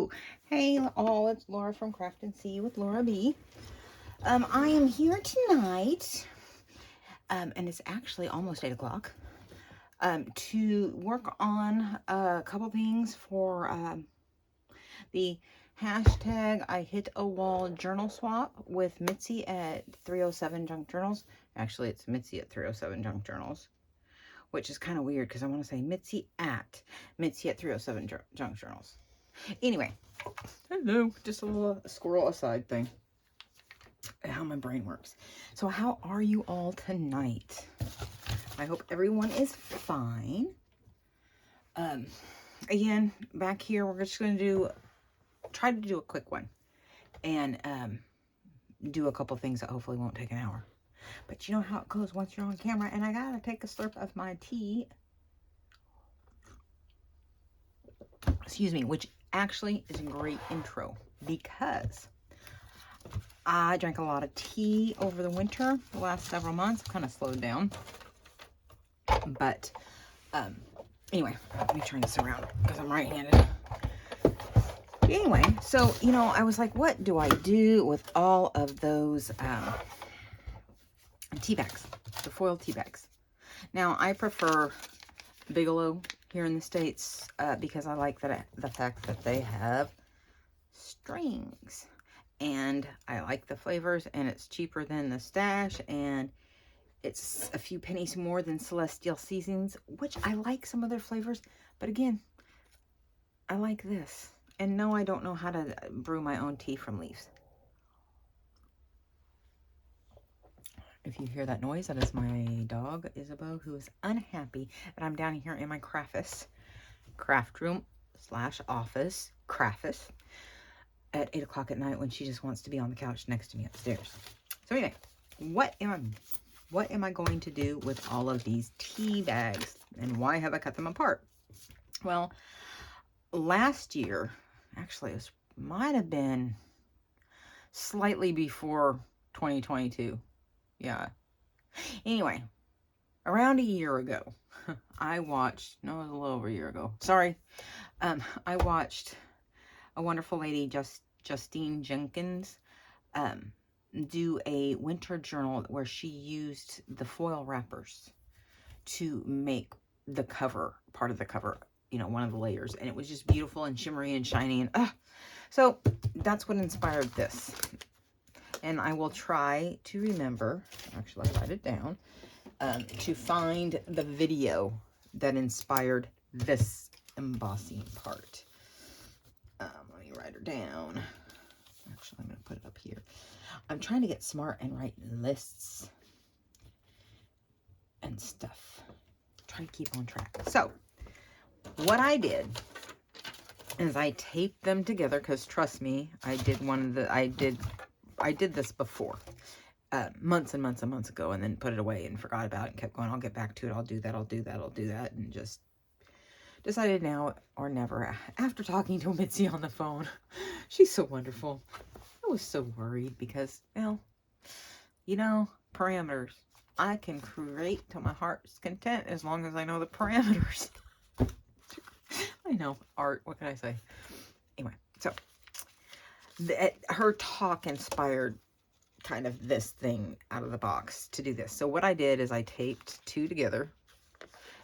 Hello. Hey all, it's Laura from Craft and See with Laura B. I am here tonight, and it's actually almost 8 o'clock, to work on a couple things for the hashtag I hit a wall journal swap with Mitzie at 307 Junk Journals. Actually, it's Mitzie at 307 Junk Journals, which is kind of weird because I want to say Mitzie at 307 Junk Journals. Anyway, hello, just a little squirrel aside thing. How my brain works. So how are you all tonight? I hope everyone is fine. Again, back here, we're just going to try to do a quick one and do a couple things that hopefully won't take an hour. But you know how it goes once you're on camera, and I gotta take a slurp of my tea. Excuse me, which actually is a great intro because I drank a lot of tea over the winter, the last several months. Kind of slowed down. But anyway, let me turn this around because I'm right-handed. Anyway, so, you know, I was like, what do I do with all of those tea bags, the foil tea bags? Now, I prefer Bigelow here in the States because I like the fact that they have strings. And I like the flavors, and it's cheaper than the Stash, and it's a few pennies more than Celestial Seasonings, which I like some of their flavors. But again, I like this. And no, I don't know how to brew my own tea from leaves. If you hear that noise, that is my dog, Isabeau, who is unhappy that I'm down here in my craft room / office, Craftis, at 8 o'clock at night when she just wants to be on the couch next to me upstairs. So anyway, what am I going to do with all of these tea bags, and why have I cut them apart? Well, last year, actually it might have been slightly before 2022. Yeah. Anyway, around a year ago, it was a little over a year ago. Sorry. I watched a wonderful lady, Justine Jenkins, do a winter journal where she used the foil wrappers to make the cover, part of the cover, you know, one of the layers. And it was just beautiful and shimmery and shiny. And so that's what inspired this. And I will try to remember, actually I write it down, to find the video that inspired this embossing part. Let me write her down. Actually, I'm going to put it up here. I'm trying to get smart and write lists and stuff. Try to keep on track. So, what I did is I taped them together because, trust me, I did this before. Months and months and months ago, and then put it away and forgot about it and kept going, I'll get back to it, I'll do that, and just decided now or never. After talking to Mitzie on the phone, she's so wonderful. I was so worried because, well, you know, parameters. I can create to my heart's content as long as I know the parameters. I know, art, what can I say? Anyway, so her talk inspired kind of this thing out of the box to do this. So what I did is I taped two together.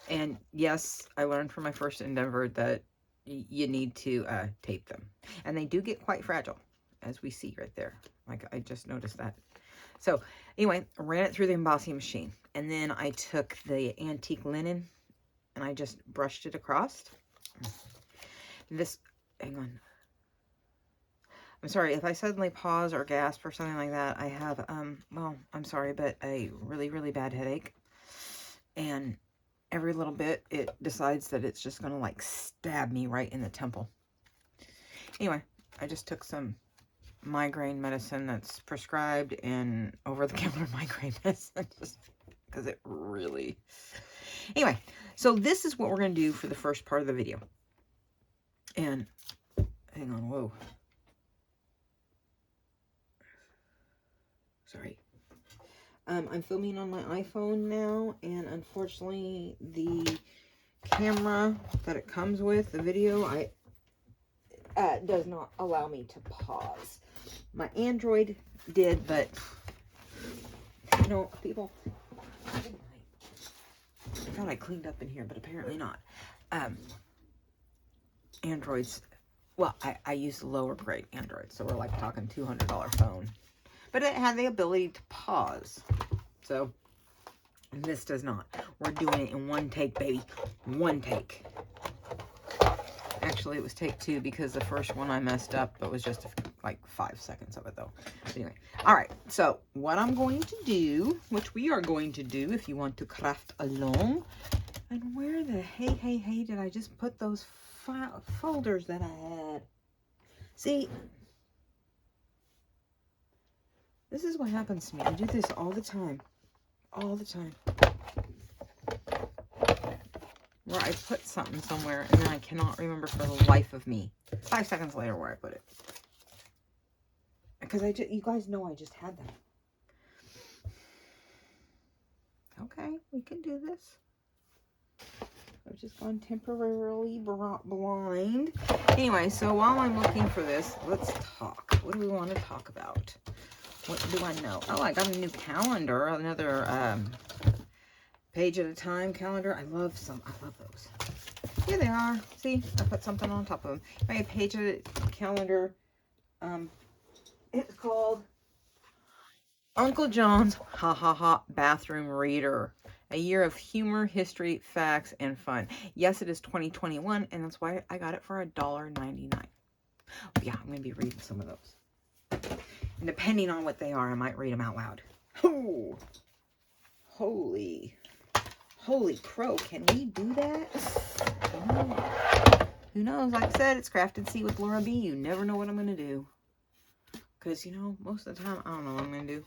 And yes, I learned from my first endeavor that you need to tape them. And they do get quite fragile, as we see right there. Like, I just noticed that. So anyway, I ran it through the embossing machine. And then I took the antique linen and I just brushed it across. Hang on. I'm sorry if I suddenly pause or gasp or something like that. I have, well, I'm sorry, but a really, really bad headache. And every little bit, it decides that it's just going to, like, stab me right in the temple. Anyway, I just took some migraine medicine that's prescribed and over-the-counter migraine medicine, just because it really... Anyway, so this is what we're going to do for the first part of the video. And, hang on, whoa. Sorry. I'm filming on my iPhone now, and unfortunately, the camera that it comes with, the video, does not allow me to pause. My Android did, but you know, people, I thought I cleaned up in here, but apparently not. Androids, well, I use the lower grade Android, so we're like talking $200 phone, but it had the ability to pause. So this does not. We're doing it in one take, baby. One take. Actually, it was take two because the first one I messed up, but it was just like 5 seconds of it though. But anyway, all right. So what I'm going to do, which we are going to do if you want to craft along, and where the hey did I just put those folders that I had? See, this is what happens to me. I do this all the time. All the time. Where I put something somewhere and then I cannot remember for the life of me 5 seconds later where I put it. Because you guys know I just had that. Okay, we can do this. I've just gone temporarily blind. Anyway, so while I'm looking for this, let's talk. What do we want to talk about? What do I know? Oh, I got a new calendar. Another page at a time calendar. I love those. Here they are. See, I put something on top of them. My page at a calendar. It's called Uncle John's Ha Ha Ha Bathroom Reader. A year of humor, history, facts, and fun. Yes, it is 2021, and that's why I got it for $1.99. Yeah, I'm going to be reading some of those. And depending on what they are, I might read them out loud. Oh, holy crow, can we do that? Oh. Who knows? Like I said, it's Craft and See with Laura B. You never know what I'm going to do. Because, you know, most of the time, I don't know what I'm going to do.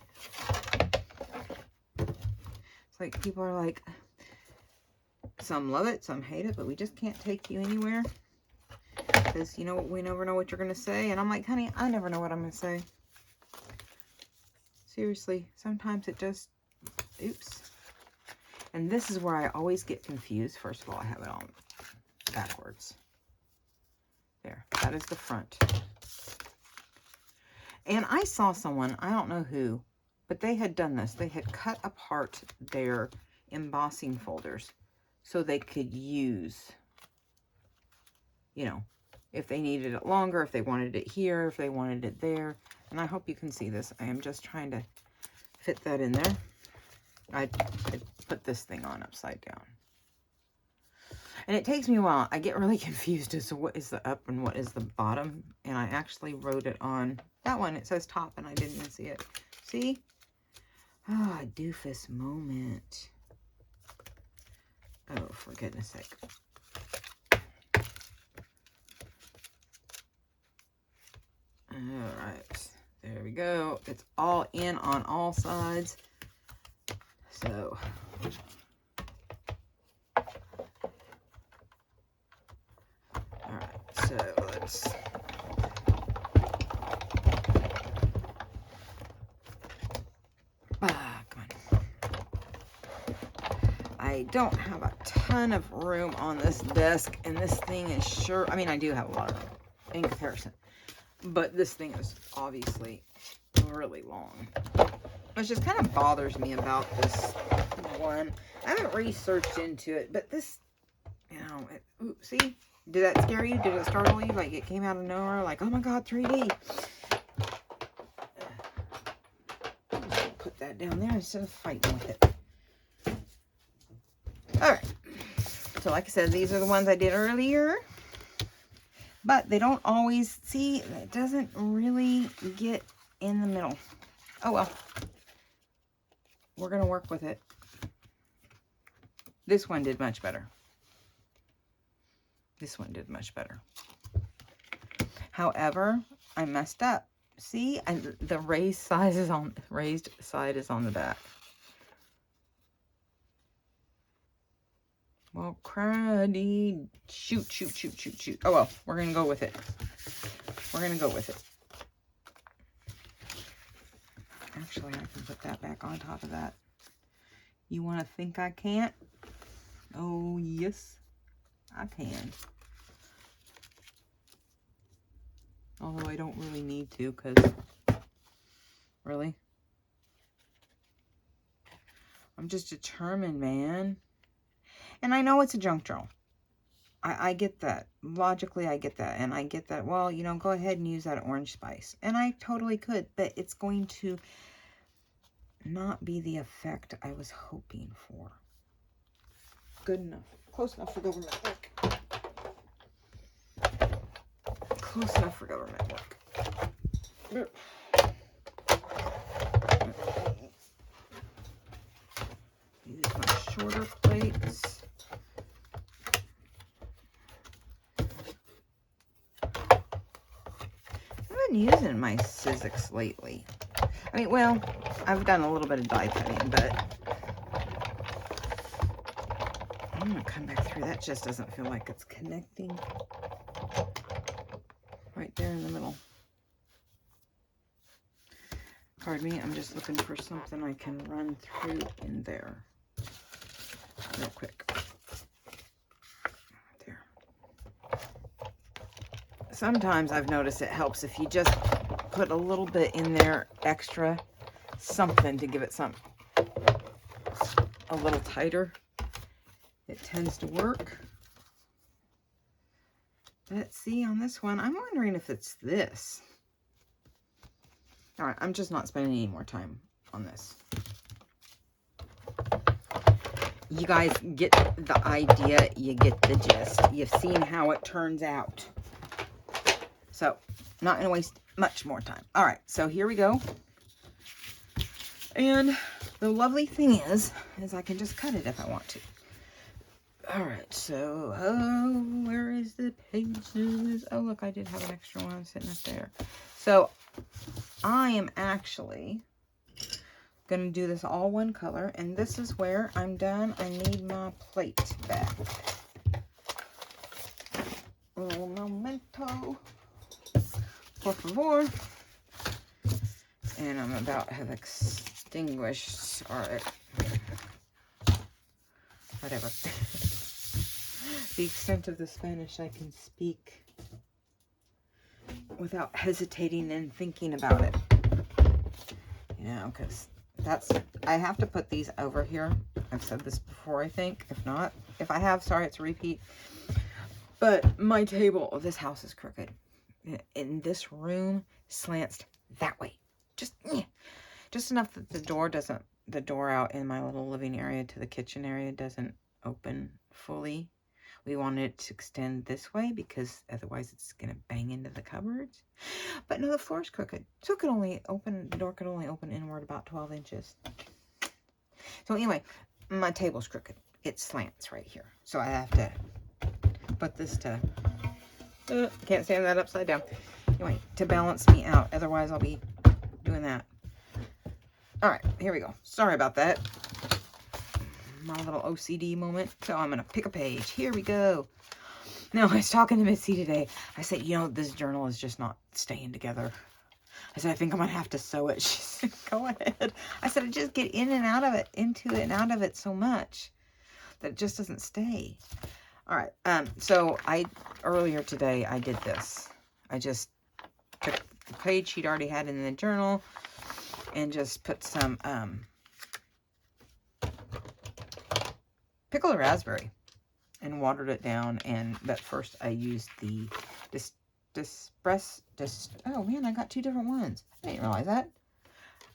It's like people are like, some love it, some hate it, but we just can't take you anywhere. Because, you know, we never know what you're going to say. And I'm like, honey, I never know what I'm going to say. Seriously, sometimes it just, oops. And this is where I always get confused. First of all, I have it on backwards. There, that is the front. And I saw someone, I don't know who, but they had done this. They had cut apart their embossing folders so they could use, you know, if they needed it longer, if they wanted it here, if they wanted it there. And I hope you can see this. I am just trying to fit that in there. I put this thing on upside down. And it takes me a while. I get really confused as to what is the up and what is the bottom. And I actually wrote it on that one. It says top and I didn't even see it. See? Ah, oh, doofus moment. Oh, for goodness sake. All right. There we go. It's all in on all sides. So... So let's come on. I don't have a ton of room on this desk, and this thing is sure, I mean, I do have a lot of room in comparison, but this thing is obviously really long, which just kind of bothers me about this one. I haven't researched into it, but this, you know, ooh, see? Did that scare you? Did it startle you? Like it came out of nowhere? Like, oh my God, 3D. Put that down there instead of fighting with it. Alright. So like I said, these are the ones I did earlier. But they don't always, see, it doesn't really get in the middle. Oh well. We're going to work with it. This one did much better. This one did much better. However, I messed up. See, the raised side is on the back. Well, cruddy. Shoot. Oh well, we're gonna go with it. We're gonna go with it. Actually, I can put that back on top of that. You want to think I can't? Oh yes. I can. Although I don't really need to, because, really? I'm just determined, man. And I know it's a junk journal. I get that. Logically, I get that. And I get that, well, you know, go ahead and use that orange spice. And I totally could, but it's going to not be the effect I was hoping for. Good enough. Close enough for government work. Close enough for government work. Use my shorter plates. I've been using my Sizzix lately. I mean, well, I've done a little bit of die cutting, but I'm gonna come back through. That just doesn't feel like it's connecting. Right there in the middle. Pardon me, I'm just looking for something I can run through in there real quick. There. Sometimes I've noticed it helps if you just put a little bit in there extra, something to give it some a little tighter. It tends to work. Let's see on this one. I'm wondering if it's this. All right, I'm just not spending any more time on this. You guys get the idea, you get the gist. You've seen how it turns out. So, not gonna waste much more time. All right, so here we go. And the lovely thing is I can just cut it if I want to. All right, so, where is the pages? Oh, look, I did have an extra one sitting up there. So, I am actually going to do this all one color, and this is where I'm done. I need my plate back. Un momento, por favor. And I'm about to have extinguished, or whatever. The extent of the Spanish I can speak without hesitating and thinking about it. You know, because I have to put these over here. I've said this before, I think. If not, if I have, sorry, it's a repeat. But my table, this house is crooked. And this room slants that way. Just enough that the door out in my little living area to the kitchen area doesn't open fully. We wanted it to extend this way because otherwise it's going to bang into the cupboards. But no, the floor's crooked. So it could only open, the door could only open inward about 12 inches. So anyway, my table's crooked. It slants right here. So I have to put this to, can't stand that upside down. Anyway, to balance me out. Otherwise I'll be doing that. All right, here we go. Sorry about that. My little OCD moment. So I'm going to pick a page. Here we go. Now, I was talking to Mitzie today. I said, you know, this journal is just not staying together. I said, I think I'm going to have to sew it. She said, go ahead. I said, I just get in and out of it, into it and out of it so much that it just doesn't stay. All right. So earlier today, I did this. I just took the page she'd already had in the journal and just put some, pickled raspberry and watered it down. And but first I used the oh man, I got two different ones. I didn't realize that.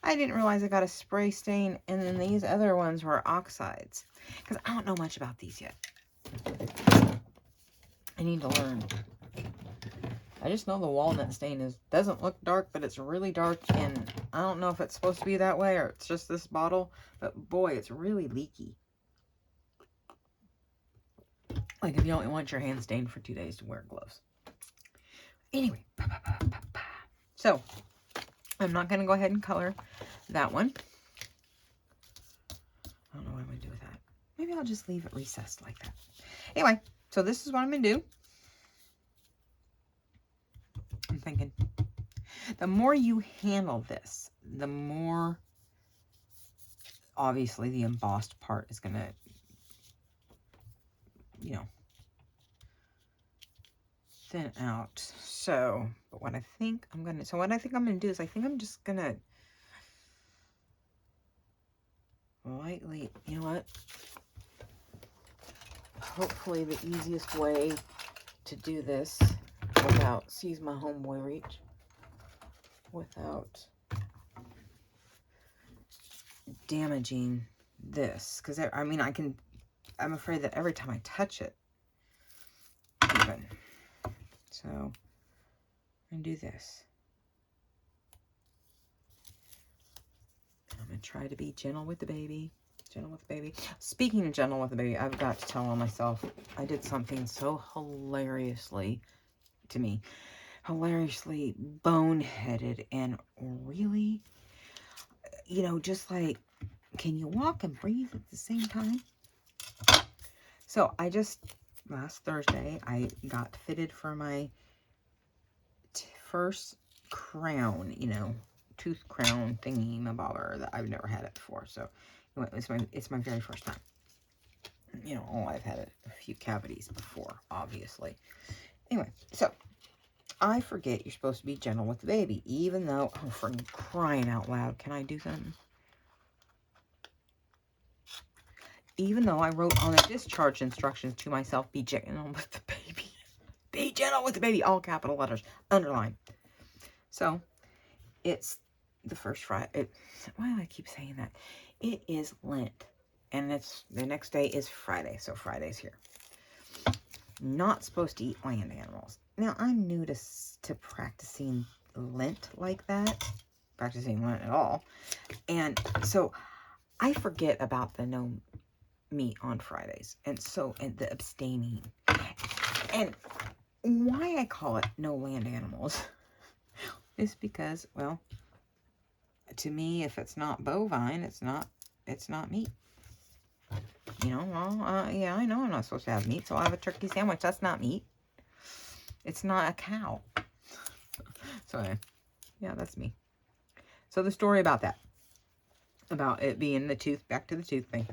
I didn't realize I got a spray stain, and then these other ones were oxides, because I don't know much about these yet. I need to learn. I just know the walnut stain doesn't look dark, but it's really dark, and I don't know if it's supposed to be that way or it's just this bottle, but boy, it's really leaky. Like if you don't want your hand stained for 2 days, to wear gloves. Anyway, so I'm not going to go ahead and color that one. I don't know what I'm going to do with that. Maybe I'll just leave it recessed like that. Anyway, so this is what I'm going to do. I'm thinking the more you handle this, the more obviously the embossed part is going to, you know, thin out. So, but what I think I'm gonna do is I think I'm just gonna lightly, you know what? Hopefully the easiest way to do this without, excuse my homeboy reach, without damaging this, because I mean I'm afraid that every time I touch it, even, so I'm gonna do this. I'm gonna try to be gentle with the baby. Gentle with the baby. Speaking of gentle with the baby, I've got to tell on myself, I did something so hilariously boneheaded and really, you know, just like, can you walk and breathe at the same time? So I just, last Thursday, I got fitted for my first crown, you know, tooth crown thingy mabobber that I've never had it before. So it's my very first time. You know, I've had a few cavities before, obviously. Anyway, so I forget you're supposed to be gentle with the baby, even though, oh, for crying out loud, can I do something? Even though I wrote on the discharge instructions to myself, be gentle with the baby. Be gentle with the baby, all capital letters, underline. So, it's the first Friday. Why do I keep saying that? It is Lent. And it's the next day is Friday. So Friday's here. Not supposed to eat land animals. Now, I'm new to practicing Lent like that. Practicing Lent at all. And so I forget about the no meat on Fridays. And the abstaining. And why I call it no land animals is because, well, to me, if it's not bovine, it's not meat. You know, well, yeah, I know I'm not supposed to have meat, so I'll have a turkey sandwich. That's not meat. It's not a cow. So, yeah, that's me. So the story about that, about it being the tooth, back to the tooth thing.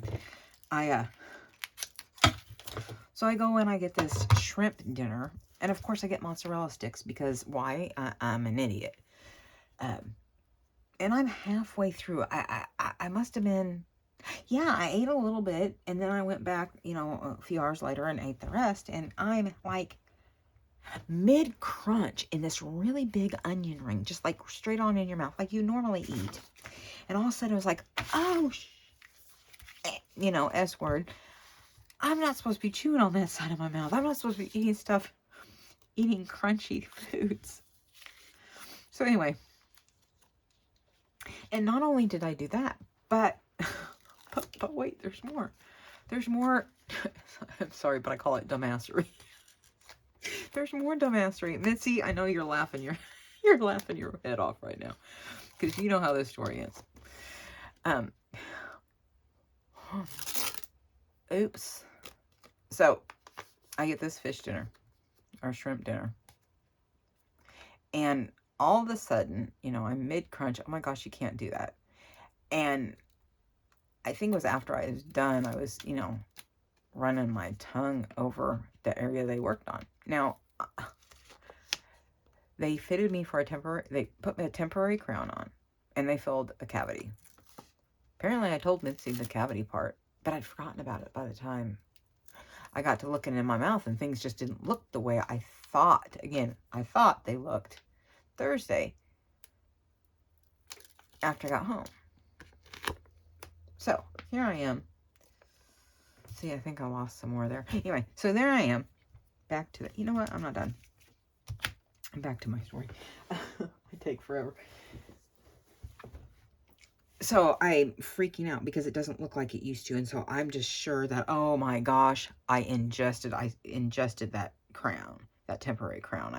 So I go and I get this shrimp dinner, and of course I get mozzarella sticks because why? I'm an idiot. And I'm halfway through. I must have been, yeah, I ate a little bit, and then I went back, you know, a few hours later and ate the rest, and I'm like mid-crunch in this really big onion ring, just like straight on in your mouth, like you normally eat. And all of a sudden, I was like, oh, you know, S word. I'm not supposed to be chewing on that side of my mouth. I'm not supposed to be eating crunchy foods. So anyway, and not only did I do that, but wait, there's more. There's more. I'm sorry, but I call it dumbassery. There's more dumbassery. Mitzi, I know you're laughing. You're laughing your head off right now because you know how this story ends. Oops. So I get this fish dinner or shrimp dinner, and all of a sudden, you know, I'm mid-crunch. Oh my gosh, you can't do that. And I think it was after I was done, I was, you know, running my tongue over the area they worked on. Now, they fitted me for they put me a temporary crown on, and they filled a cavity. Apparently, I told Mitzi the cavity part, but I'd forgotten about it by the time I got to looking in my mouth, and things just didn't look the way I thought. Again, I thought they looked Thursday after I got home. So, here I am. See, I think I lost some more there. Anyway, so there I am. Back to you know what? I'm not done. I'm back to my story. I take forever. So I'm freaking out because it doesn't look like it used to. And so I'm just sure that, oh my gosh, I ingested that crown, that temporary crown.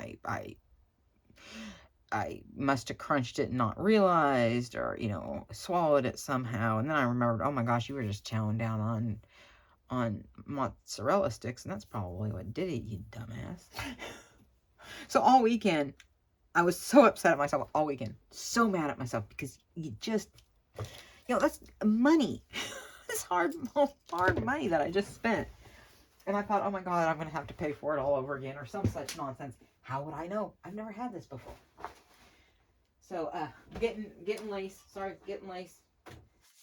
I must have crunched it and not realized, or, you know, swallowed it somehow. And then I remembered, oh my gosh, you were just chowing down on mozzarella sticks. And that's probably what did it, you dumbass. So all weekend, I was so upset at myself all weekend. So mad at myself because you just, you know, that's money. It's hard money that I just spent. And I thought, oh my God, I'm going to have to pay for it all over again or some such nonsense. How would I know? I've never had this before. So, getting lace. Sorry, getting lace.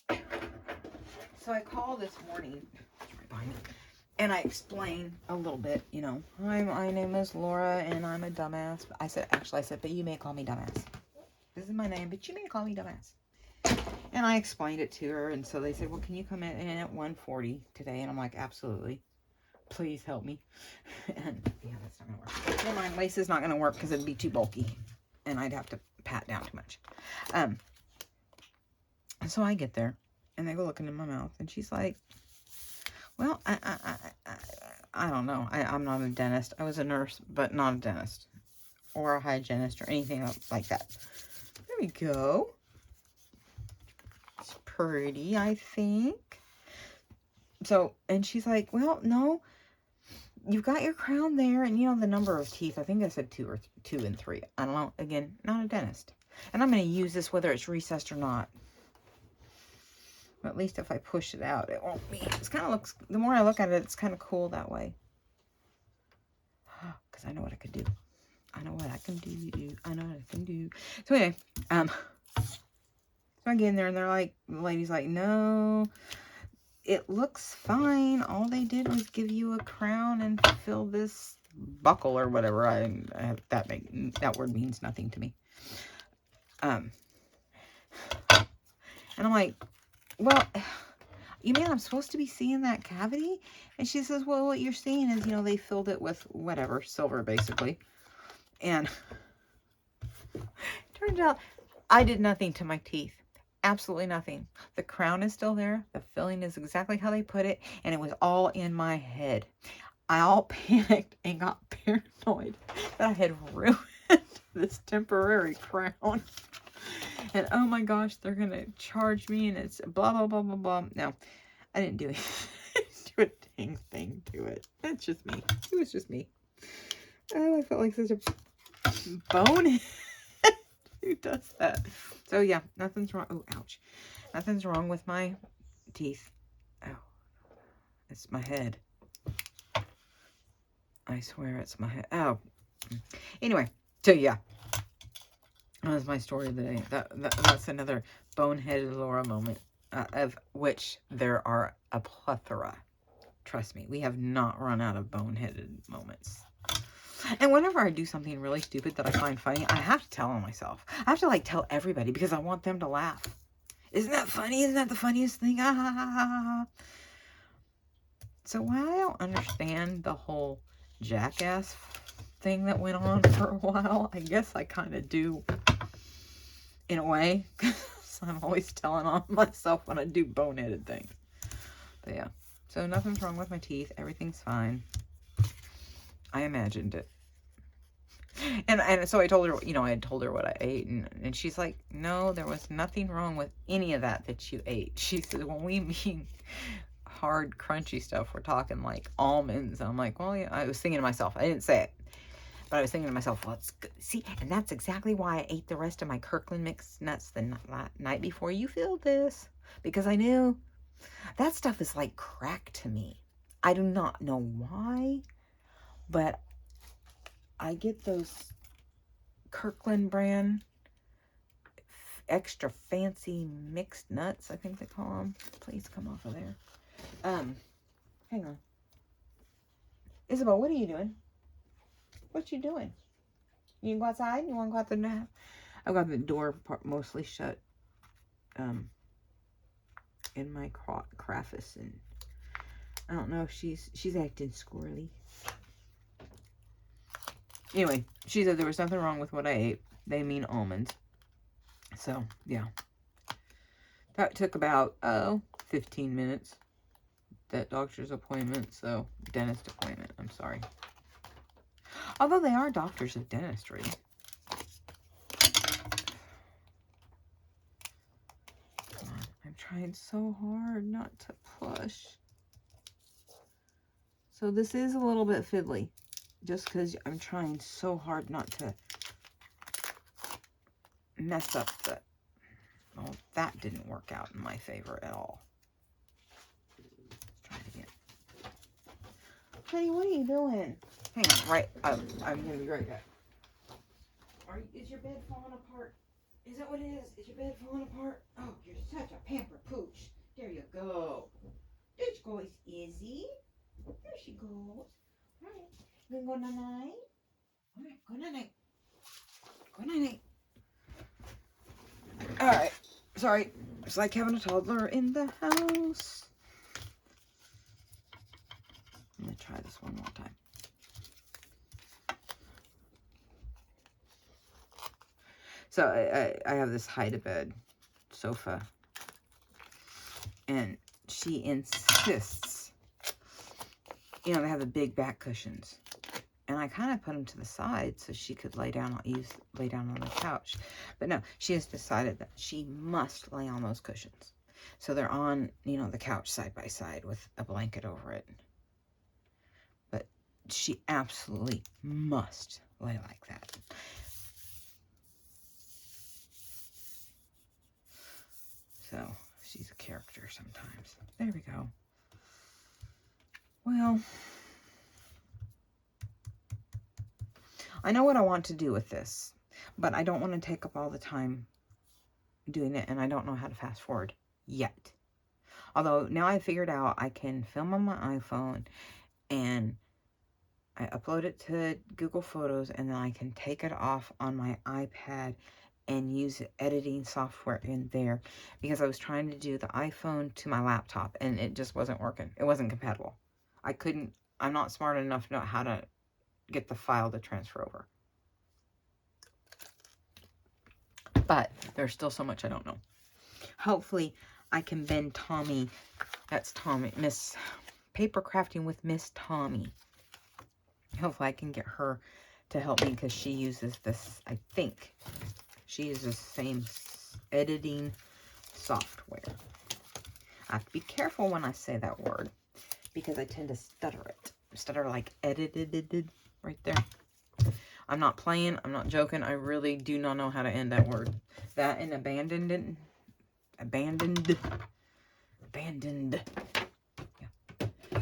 So I call this morning. It's right behind me. And I explain a little bit, you know. Hi, my name is Laura, and I'm a dumbass. I said, but you may call me dumbass. This is my name, but you may call me dumbass. And I explained it to her, and so they said, well, can you come in at 1:40 today? And I'm like, absolutely. Please help me. And yeah, that's not going to work. Never mind, lace is not going to work because it'd be too bulky, and I'd have to pat down too much. So I get there, and they go looking in my mouth, and she's like, well, I don't know. I'm not a dentist. I was a nurse, but not a dentist or a hygienist or anything like that. There we go. It's pretty, I think. So, and she's like, well, no, you've got your crown there, and you know the number of teeth. I think I said 2 and 3. I don't know. Again, not a dentist. And I'm going to use this whether it's recessed or not. But at least if I push it out, it won't be. It kind of looks, the more I look at it, it's kind of cool that way. Because I know what I could do. I know what I can do. I know what I can do. So anyway, so I get in there, and they're like, the lady's like, no, it looks fine. All they did was give you a crown and fill this buckle or whatever. That word means nothing to me. And I'm like, well, you mean I'm supposed to be seeing that cavity? And she says, well, what you're seeing is, you know, they filled it with whatever, silver, basically. And turns out I did nothing to my teeth. Absolutely nothing. The crown is still there. The filling is exactly how they put it. And it was all in my head. I all panicked and got paranoid that I had ruined this temporary crown. And oh my gosh, they're going to charge me, and it's blah, blah, blah, blah, blah. No, I didn't do a dang thing to it. It's just me. It was just me. Oh, I felt like such a bonehead. Who does that? So yeah, nothing's wrong. Oh, ouch. Nothing's wrong with my teeth. Oh, it's my head. I swear it's my head. Oh. Anyway, so yeah. That was my story of the day. That's another boneheaded Laura moment, of which there are a plethora. Trust me, we have not run out of boneheaded moments. And whenever I do something really stupid that I find funny, I have to tell on myself. I have to, like, tell everybody because I want them to laugh. Isn't that funny? Isn't that the funniest thing? Ah, ha, ha, ha, ha. So while I don't understand the whole jackass thing that went on for a while, I guess I kind of do, in a way. I'm always telling on myself when I do boneheaded things. But yeah, so nothing's wrong with my teeth. Everything's fine. I imagined it. And so I told her, you know, I had told her what I ate, and she's like, no, there was nothing wrong with any of that you ate. She said, when we mean hard, crunchy stuff, we're talking like almonds. I'm like, well, yeah, I was thinking to myself, I didn't say it, but I was thinking to myself, well, it's good. See, and that's exactly why I ate the rest of my Kirkland mixed nuts the night before you filled this, because I knew that stuff is like crack to me. I do not know why, but I get those Kirkland brand extra fancy mixed nuts, I think they call them. Please come off of there. Hang on. Isabel, what are you doing? What you doing? You can go outside? You want to go out the... I've got the door mostly shut. In my craftis, and I don't know if she's acting squirrely. Anyway, she said there was nothing wrong with what I ate. They mean almonds. So, yeah. That took about, 15 minutes. That doctor's appointment. So, dentist appointment. I'm sorry. Although they are doctors of dentistry. Come on. I'm trying so hard not to plush. So, this is a little bit fiddly. Just because I'm trying so hard not to mess up the... Well, that didn't work out in my favor at all. Let's try it again. Honey, what are you doing? Hang on, right. I'm gonna be right back. Is your bed falling apart? Is that what it is? Is your bed falling apart? Oh, you're such a pamper pooch. There you go. There she goes, Izzy. There she goes. All right. You gonna go night-night? All right, go night-night. Go night-night. All right. Sorry. It's like having a toddler in the house. I'm gonna try this one more time. So I have this hide-a-bed sofa, and she insists, you know, they have the big back cushions, and I kind of put them to the side so she could lay down on the couch, but no, she has decided that she must lay on those cushions. So they're on, you know, the couch side by side with a blanket over it, but she absolutely must lay like that. So she's a character sometimes. There we go. Well, I know what I want to do with this, but I don't want to take up all the time doing it, and I don't know how to fast forward yet. Although now I figured out I can film on my iPhone, and I upload it to Google Photos, and then I can take it off on my iPad and use editing software in there, because I was trying to do the iPhone to my laptop and it just wasn't working. It wasn't compatible. I'm not smart enough to know how to get the file to transfer over. But there's still so much I don't know. Hopefully I can bend Tommy, that's Tommy, Miss Paper Crafting with Miss Tommy. Hopefully I can get her to help me, because she uses this, I think, she uses the same editing software. I have to be careful when I say that word, because I tend to stutter it. Stutter like edited right there. I'm not playing. I'm not joking. I really do not know how to end that word. That and abandoned. Yeah.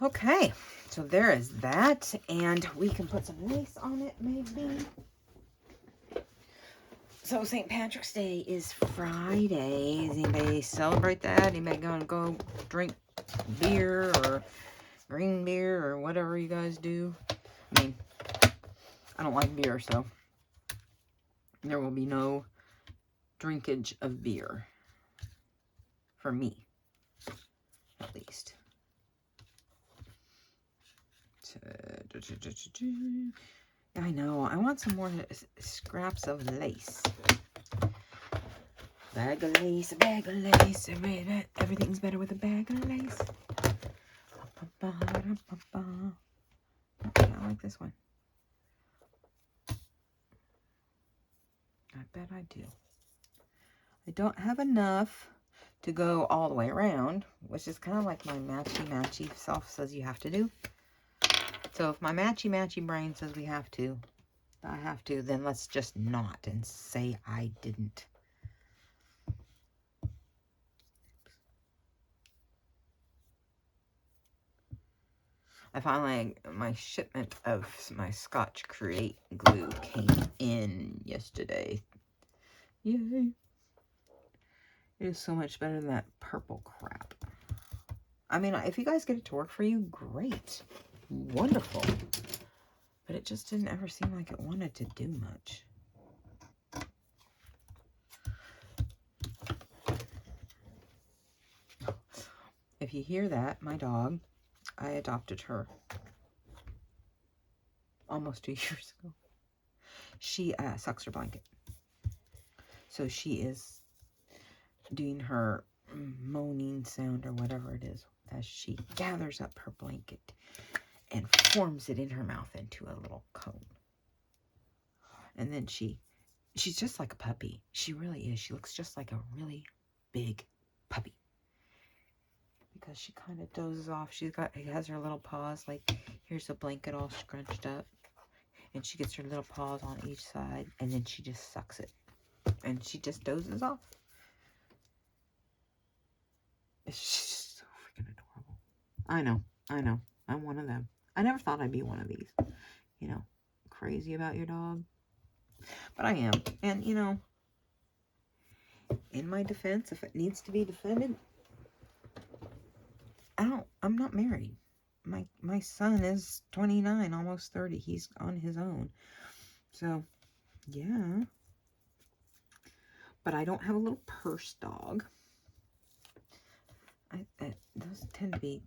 Okay. So there is that. And we can put some lace on it, maybe. So St. Patrick's Day is Friday. Does anybody celebrate that? Anybody gonna go drink beer or green beer or whatever you guys do? I mean, I don't like beer, so there will be no drinkage of beer. For me, at least. I know. I want some more scraps of lace. Bag of lace, a bag of lace. Everything's better with a bag of lace. Okay, I like this one. I bet I do. I don't have enough to go all the way around, which is kind of like my matchy-matchy self says you have to do. So if my matchy-matchy brain says we have to, I have to, then let's just not and say I didn't. I finally, my shipment of my Scotch Create glue came in yesterday. Yay. It is so much better than that purple crap. I mean, if you guys get it to work for you, great. Wonderful. But it just didn't ever seem like it wanted to do much. If you hear that, my dog, I adopted her almost 2 years ago. She sucks her blanket. So she is doing her moaning sound or whatever it is as she gathers up her blanket and forms it in her mouth into a little cone. And then she's just like a puppy. She really is. She looks just like a really big puppy. Because she kind of dozes off. She has her little paws, like here's a blanket all scrunched up. And she gets her little paws on each side, and then she just sucks it. And she just dozes off. It's just so freaking adorable. I know. I'm one of them. I never thought I'd be one of these. You know, crazy about your dog. But I am. And, you know, in my defense, if it needs to be defended, I'm not married. My son is 29, almost 30. He's on his own. So, yeah. But I don't have a little purse dog. Those tend to be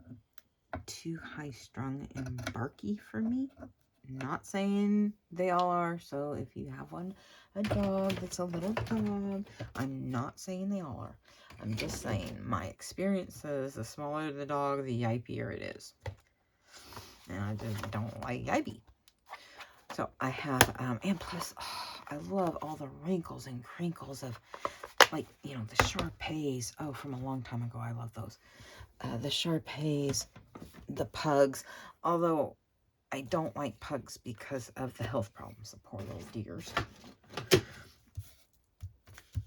too high-strung and barky for me. Not saying they all are. So if you have a dog that's a little dog, I'm not saying they all are. I'm just saying my experience says the smaller the dog, the yipier it is. And I just don't like yippy. So I have, and plus, I love all the wrinkles and crinkles of, like, you know, the Shar-Peis. Oh, from a long time ago, I love those. The Shar-Peis, the pugs. Although I don't like pugs because of the health problems, the poor little deers.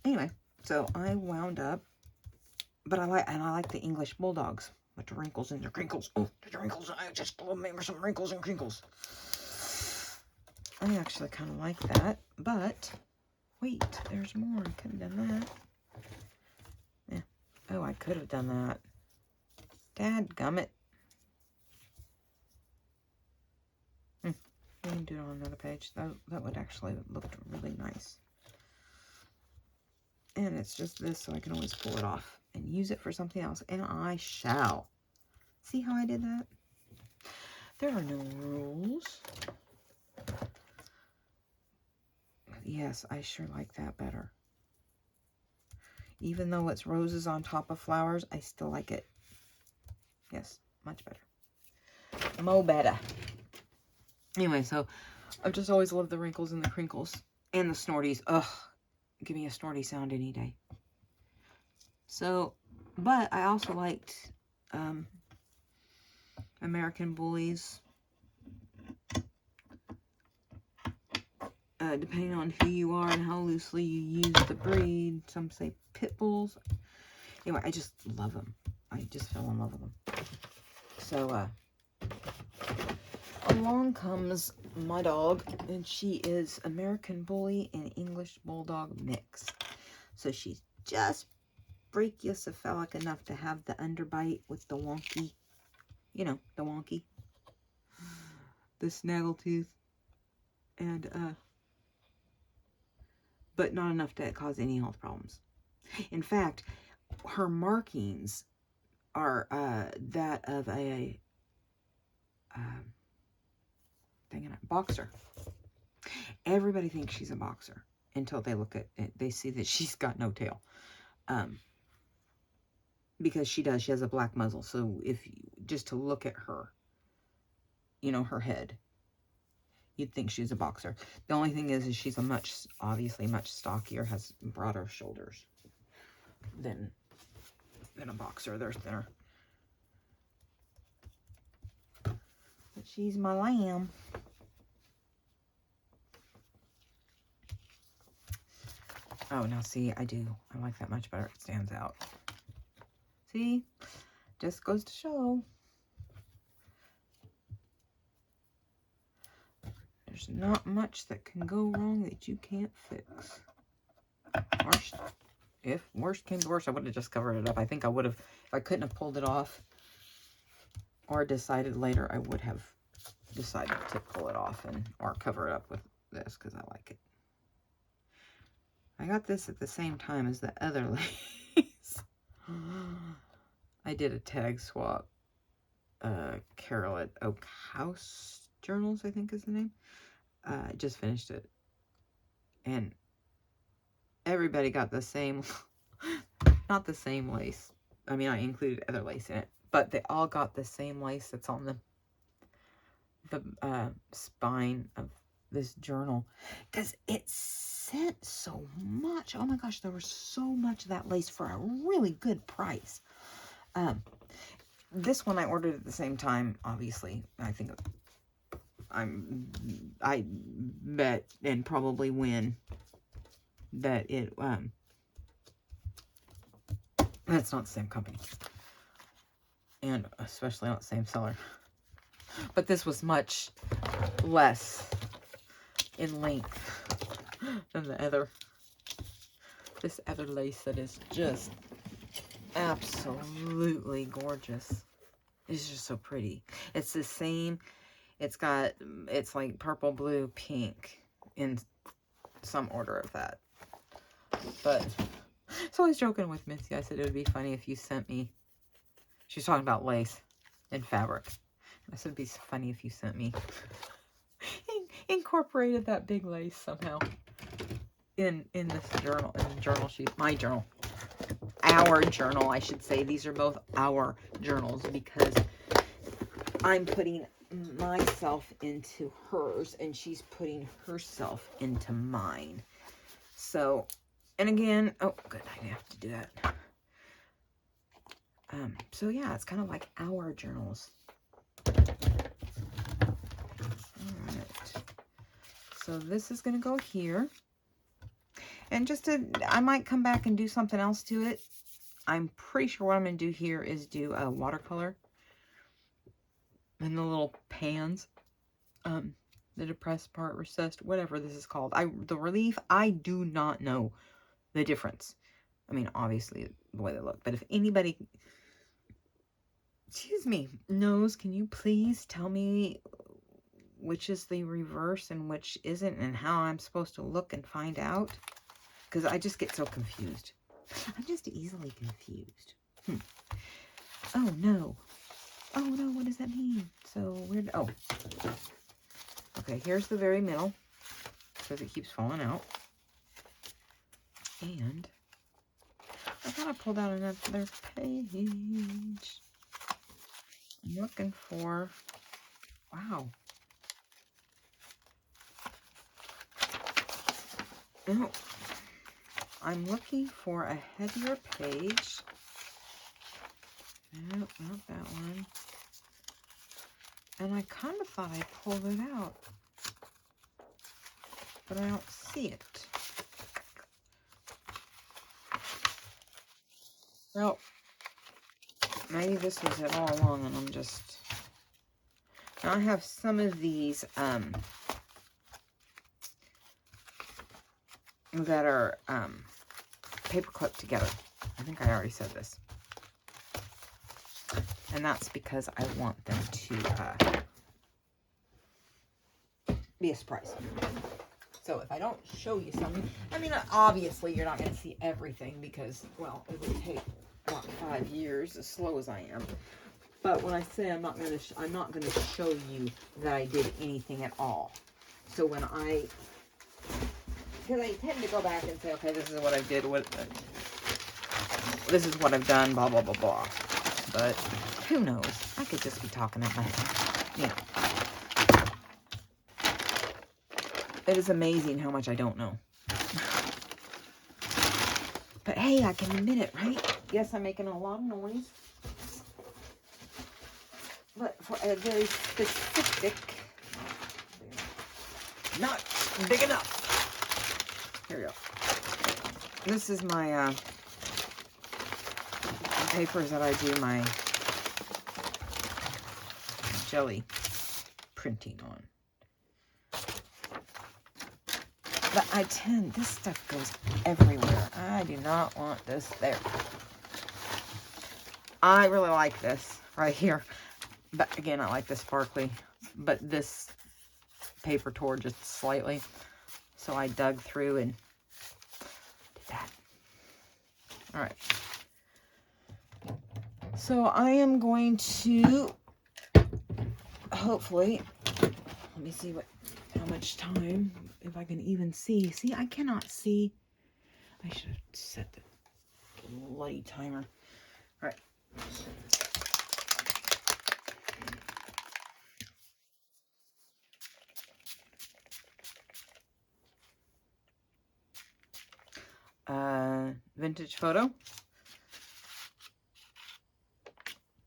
Anyway, so I wound up, but I like the English bulldogs with the wrinkles and the crinkles. Oh, the wrinkles! I just remember some wrinkles and crinkles. I actually kind of like that, but wait, there's more. I could have done that. Yeah. Oh, I could have done that. Dadgummit. We can do it on another page. That would actually look really nice. And it's just this, so I can always pull it off and use it for something else. And I shall. See how I did that? There are no rules. Yes, I sure like that better. Even though it's roses on top of flowers, I still like it. Yes, much better. Mo better. Anyway, so I've just always loved the wrinkles and the crinkles. And the snorties. Ugh. Give me a snorty sound any day. So, but I also liked American Bullies. Depending on who you are and how loosely you use the breed. Some say pit bulls. Anyway, I just love them. I just fell in love with them. So, along comes my dog, and she is American Bully and English Bulldog mix. So she's just brachiocephalic enough to have the underbite with the wonky, you know, the wonky, the snaggletooth, and, but not enough to cause any health problems. In fact, her markings are, that of a, boxer. Everybody thinks she's a boxer until they look at it. They see that she's got no tail. Because she does. She has a black muzzle. So if you, just to look at her, you know, her head, you'd think she's a boxer. The only thing is she's obviously much stockier, has broader shoulders than a boxer. They're thinner. But she's my lamb. Oh, now see, I like that much better. It stands out. See? Just goes to show. There's not much that can go wrong that you can't fix. If worst came to worst, I would have just covered it up. I think I would have, if I couldn't have pulled it off or decided later, I would have decided to pull it off or cover it up with this because I like it. I got this at the same time as the other lace. I did a tag swap. Carol at Oak House Journals, I think is the name. I just finished it. And everybody got the same, not the same lace. I mean, I included other lace in it, but they all got the same lace that's on the spine of this journal, because it sent so much. Oh my gosh, there was so much of that lace for a really good price. This one I ordered at the same time, obviously. I think I bet and probably win that it that's not the same company, and especially not the same seller. But this was much less in length than the other. This other lace that is just absolutely gorgeous. It's just so pretty. It's the same. It's like purple, blue, pink in some order of that. But so I was joking with Mitzi. I said it would be funny if you sent me. She was talking about lace and fabric. I said it'd be funny if you sent me incorporated that big lace somehow in this journal, in the journal sheet, my journal, our journal, I should say. These are both our journals because I'm putting myself into hers and she's putting herself into mine. So, and again, oh, good, I have to do that. So yeah, it's kind of like our journals. All right. So this is going to go here. And I might come back and do something else to it. I'm pretty sure what I'm going to do here is do a watercolor. And the little pans. The depressed part, recessed, whatever this is called. The relief, I do not know the difference. I mean, obviously, the way they look. But if anybody, excuse me, knows, can you please tell me which is the reverse and which isn't and how I'm supposed to look and find out? Because I just get so confused. I'm just easily confused. Oh, no. Oh, no, what does that mean? So, weird. Oh. Okay, here's the very middle. Because it keeps falling out. And I thought I pulled out another page. I'm looking for... Wow. Oh. I'm looking for a heavier page. Nope, not that one. And I kind of thought I pulled it out. But I don't see it. Well, maybe this was it all along and I'm just... Now I have some of these that are paper clipped together. I think I already said this. And that's because I want them to be a surprise. So if I don't show you something, I mean, obviously you're not going to see everything because, well, it would take, what, 5 years, as slow as I am. But when I say I'm not going to show you that I did anything at all. So when because I tend to go back and say, okay, this is what I did, this is what I've done, blah, blah, blah, blah. But who knows? I could just be talking at my head. You know. It is amazing how much I don't know. But hey, I can admit it, right? Yes, I'm making a lot of noise. But for a very specific... Not big enough. Here we go. This is my papers that I do my jelly printing on. But this stuff goes everywhere. I do not want this there. I really like this right here. But again, I like the sparkly. But this paper tore just slightly. So I dug through and did that. Alright. So I am going to hopefully, let me see how much time, if I can even see. See, I cannot see. I should have set the bloody timer. All right. Vintage photo.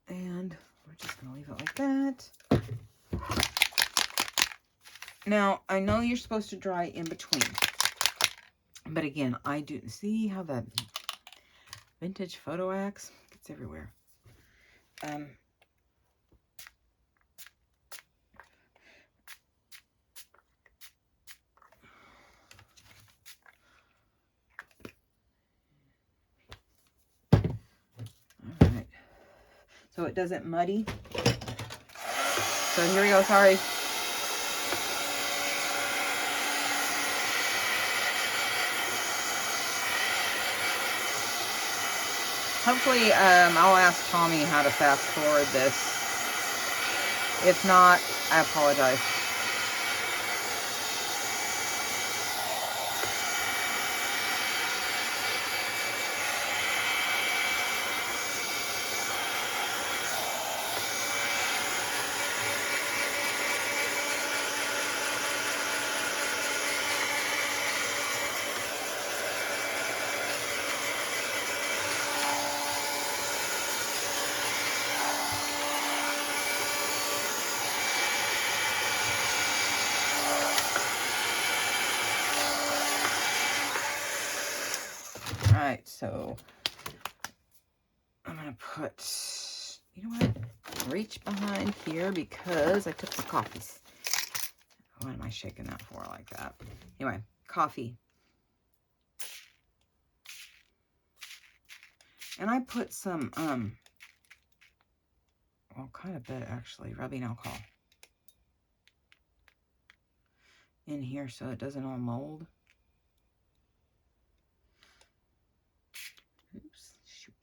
And we're just going to leave it like that. Now, I know you're supposed to dry in between. But again, I do see how the vintage photo axe gets everywhere. so it doesn't muddy. So here we go, sorry. Hopefully, I'll ask Tommy how to fast forward this. If not, I apologize. Alright, so I'm going to put, you know what, reach behind here because I took my coffees. Why am I shaking that for like that? Anyway, coffee. And I put some, well, kind of bit actually, rubbing alcohol in here so it doesn't all mold. Oops, shoot.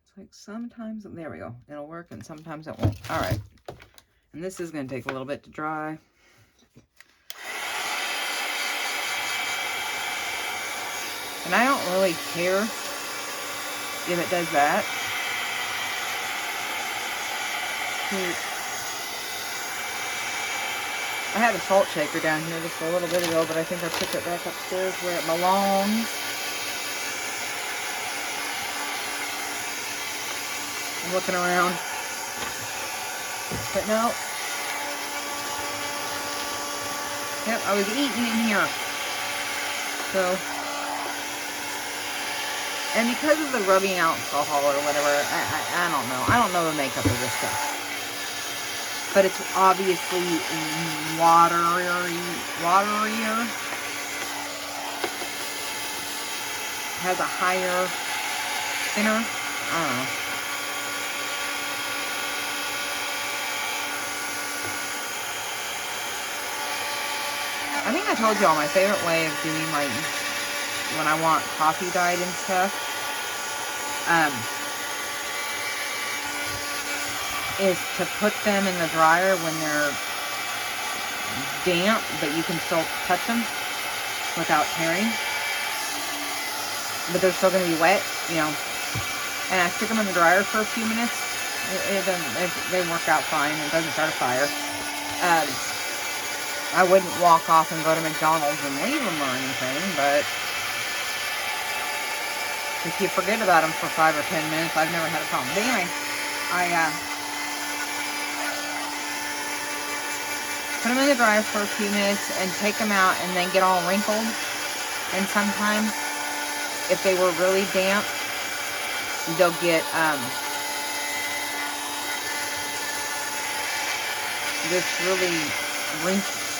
It's like sometimes, there we go, it'll work and sometimes it won't. All right, and this is going to take a little bit to dry. And I don't really care if it does that. I had a salt shaker down here just a little bit ago, but I think I took it back upstairs where it belongs. I'm looking around. But no. Yep, I was eating in here. So, and because of the rubbing alcohol or whatever, I don't know. I don't know the makeup of this stuff. But it's obviously waterier. Has a higher thinner. I don't know. I think I told you all my favorite way of doing, like, when I want coffee dyed and stuff, is to put them in the dryer when they're damp, but you can still touch them without tearing. But they're still going to be wet, you know. And I stick them in the dryer for a few minutes. They work out fine. It doesn't start a fire. I wouldn't walk off and go to McDonald's and leave them or anything, but if you forget about them for 5 or 10 minutes, I've never had a problem. But anyway, I put them in the dryer for a few minutes and take them out and then get all wrinkled. And sometimes, if they were really damp, they'll get this really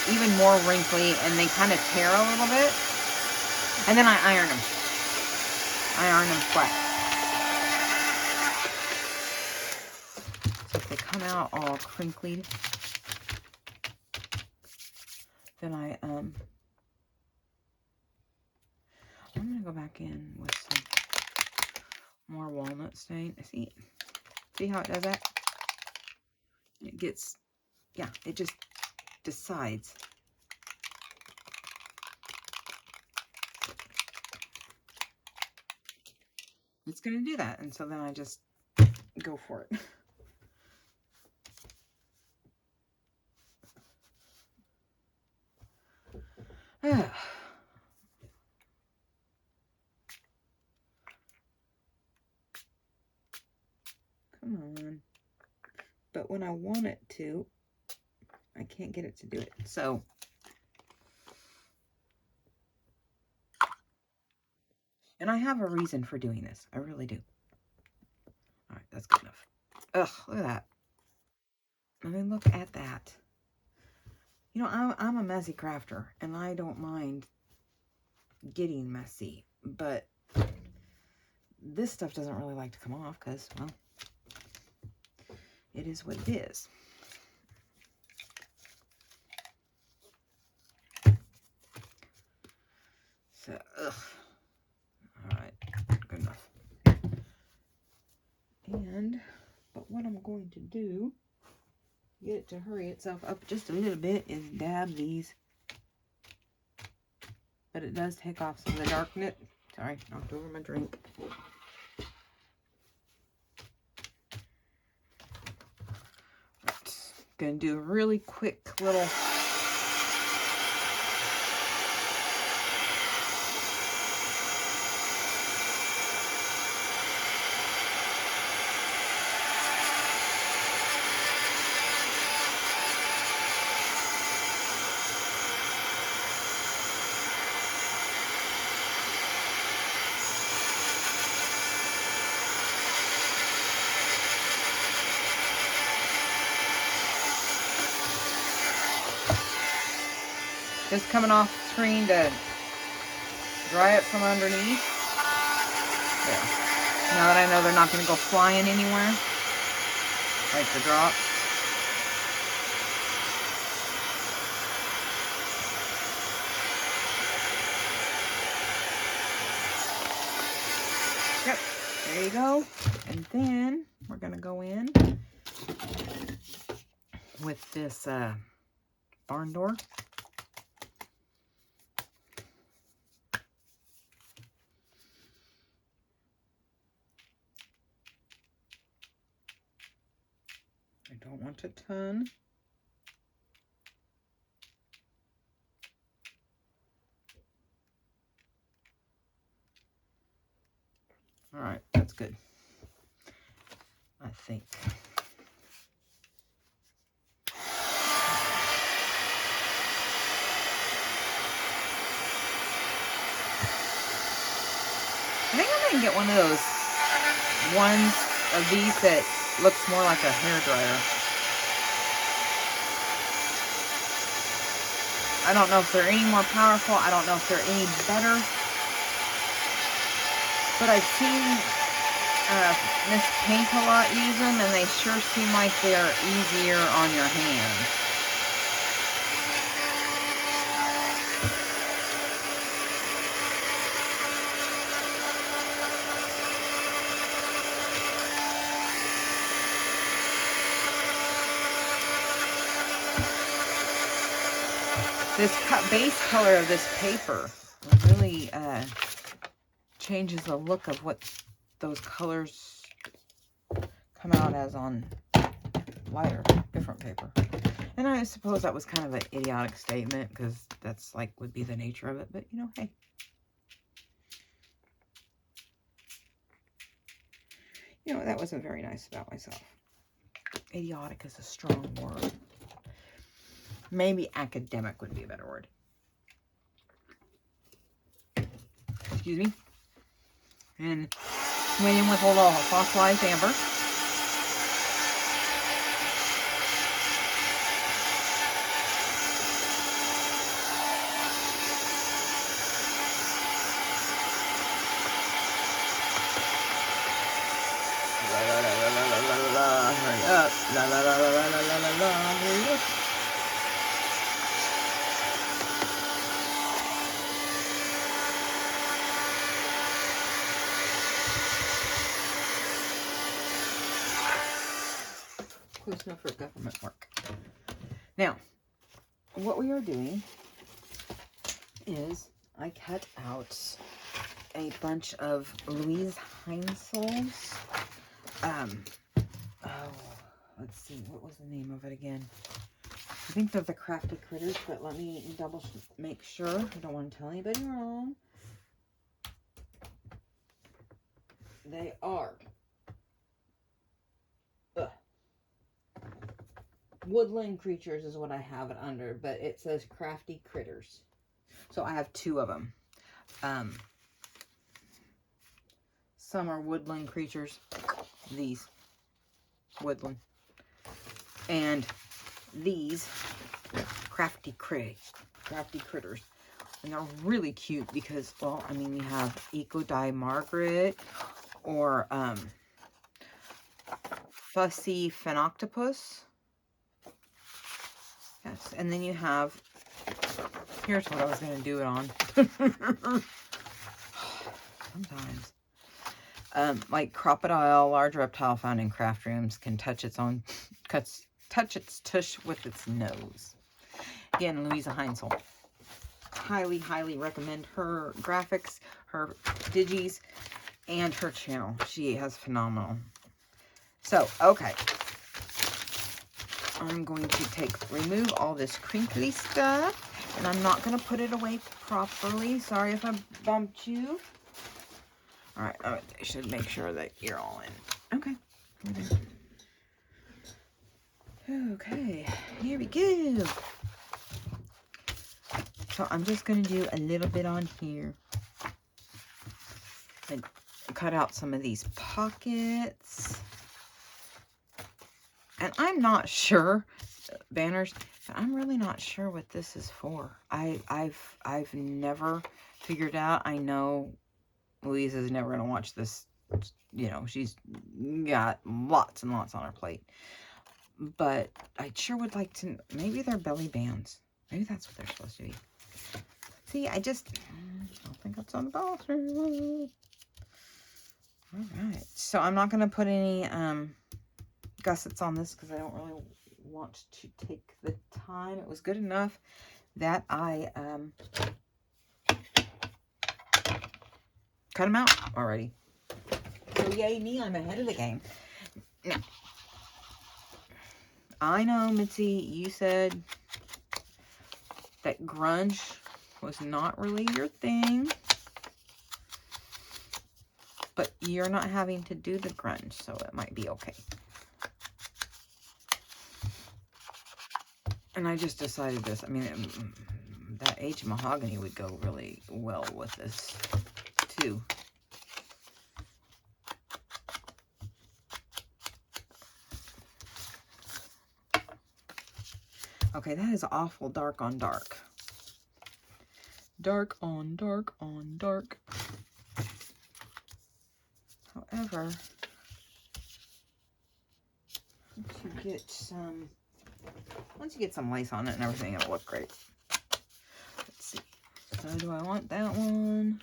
even more wrinkly, and they kind of tear a little bit. And then I iron them. I iron them flat. So if they come out all crinkly, then I'm gonna go back in with some more walnut stain. See how it does that? It gets, yeah, it just decides. It's gonna do that, and so then I just go for it. Come on. But when I want it to, I can't get it to do it. So, and I have a reason for doing this. I really do. All right, that's good enough. Ugh, look at that. I mean, look at that. You know, I'm a messy crafter, and I don't mind getting messy. But this stuff doesn't really like to come off because, well, it is what it is. So, ugh. Alright, good enough. But what I'm going to do, get it to hurry itself up just a little bit, is dab these. But it does take off some of the darkness. Sorry, knocked over my drink. Right. Gonna do a really quick little just coming off the screen to dry it from underneath. There. Now that I know they're not going to go flying anywhere, like the drop. Yep, there you go. And then we're going to go in with this barn door. I don't want a ton. All right, that's good, I think. I think I'm gonna get one of those ones of these that looks more like a hairdryer. I don't know if they're any more powerful. I don't know if they're any better. But I've seen Miss Paint a lot use them, and they sure seem like they are easier on your hands. This base color of this paper really changes the look of what those colors come out as on lighter, different paper. And I suppose that was kind of an idiotic statement because that's like would be the nature of it. But, you know, hey. You know, that wasn't very nice about myself. Idiotic is a strong word. Maybe academic would be a better word. Excuse me. And went in with a little fossilized amber. Hurry up. La la la la la la la la la. Hurry up. Close enough for government work. Now, what we are doing is I cut out a bunch of Louise Heinzel's. Let's see, what was the name of it again? I think they're the Crafty Critters, but let me make sure. I don't want to tell anybody wrong. They are Woodland Creatures is what I have it under, but it says Crafty Critters. So I have two of them. Some are Woodland Creatures. These. Woodland. And these Crafty Critters And they're really cute because, well, I mean, you have Eco Dye Margaret or Fussy Phenoctopus. Yes, and then you have, here's what I was going to do it on. Sometimes. Like crocodile, large reptile found in craft rooms can touch its own, touch its tush with its nose. Again, Louisa Heinzel. Highly, highly recommend her graphics, her digis, and her channel. She has phenomenal. So, okay. I'm going to remove all this crinkly stuff, and I'm not going to put it away properly. Sorry if I bumped you. All right, I should make sure that you're all in. Okay. Okay, here we go. So I'm just going to do a little bit on here. And cut out some of these pockets. And I'm not sure, banners, I'm really not sure what this is for. I've never figured out. I know Louisa's never going to watch this. You know, she's got lots and lots on her plate. But I sure would like to, maybe they're belly bands. Maybe that's what they're supposed to be. See, I don't think that's on the bathroom. All right. So I'm not going to put any gussets on this because I don't really want to take the time. It was good enough that I cut them out already. So yay me, I'm ahead of the game. Now, I know, Mitzi, you said that grunge was not really your thing. But you're not having to do the grunge, so it might be okay. And I just decided this. I mean, that aged mahogany would go really well with this, too. Okay, that is awful dark on dark. Dark on dark on dark. However, once you get some lace on it and everything, it'll look great. Let's see. So do I want that one?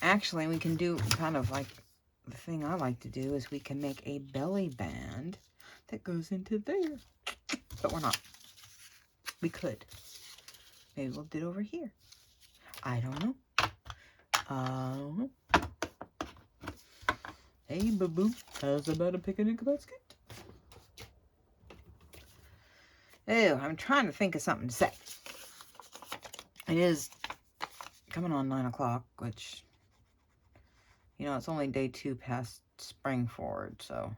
Actually, we can do kind of like the thing I like to do is we can make a belly band that goes into there. But we're not. We could. Maybe we'll do it over here. I don't know. Hey, boo-boo. How's about a picnic basket? Oh, I'm trying to think of something to say. It is coming on 9 o'clock, which, you know, it's only day 2 past spring forward, so.